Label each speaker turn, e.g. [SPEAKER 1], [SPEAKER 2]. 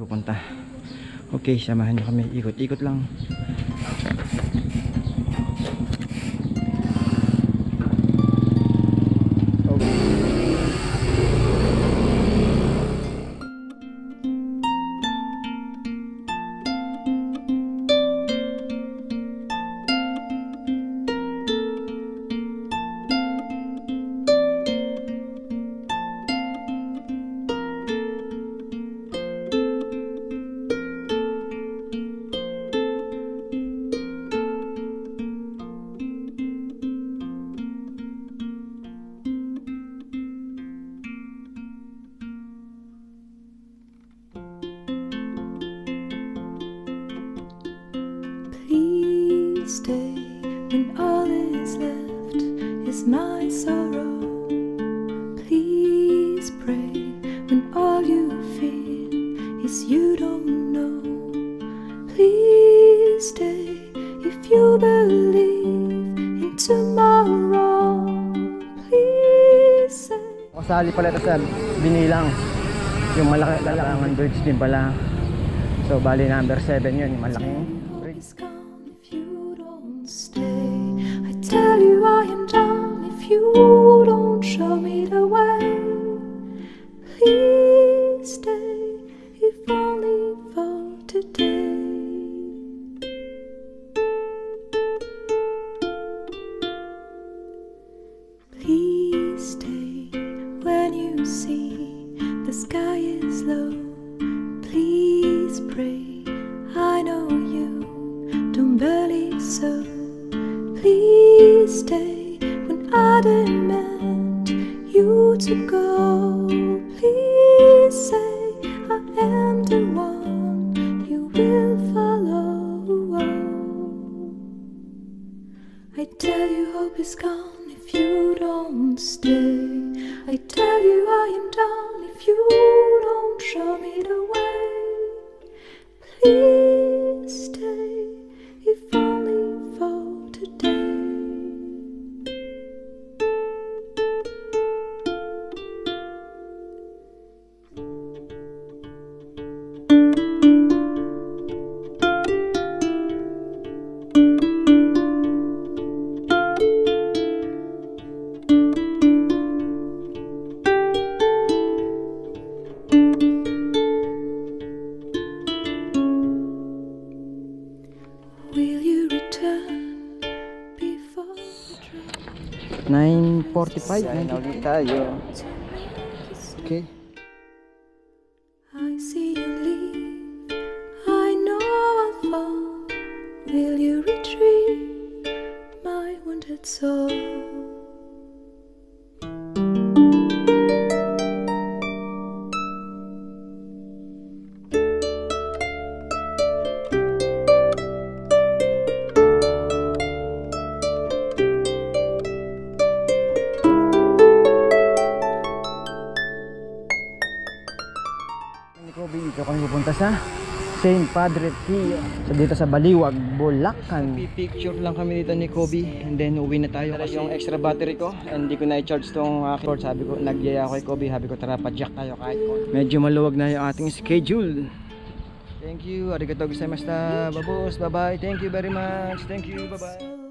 [SPEAKER 1] pupunta. Okay, samahan nyo kami, ikot-ikot lang.
[SPEAKER 2] Stay when all is left is my sorrow. Please pray when all you feel is you don't know. Please stay if you believe in tomorrow. Please say.
[SPEAKER 1] Kasali pala ito sa binilang. Yung malaki-lakangan bridge din pala. So bali number 7 yun, yung malaking bridge.
[SPEAKER 2] Stay. I tell you I am done if you don't show me the way. Please stay, if only for today. Please stay when you see the sky is low. Please pray, I know you don't believe so. Please stay when I demand you to go. Please say I am the one you will follow. I tell you hope is gone if you don't stay. I tell you I am done if you don't show me the way. Please stay, if only for today. Will you return before the train?
[SPEAKER 1] 9:45 na ulit tayo. Okay.
[SPEAKER 2] I see you leave, I know I'll fall. Will you retrieve my wounded soul?
[SPEAKER 1] Dito kami pupunta sa St. Padre Pio. So dito sa Baliwag, Bulacan. Picture lang kami dito ni Kobe and then uwi na tayo kasi yung extra battery ko and hindi ko na i-charge tong cord. Sabi ko, nagyaya ko kay Kobe, sabi ko tara pa-jack tayo kahit medyo maluwag na yung ating schedule. Thank you, arigatou gozaimashita, babos, bye bye, thank you very much, thank you, bye bye.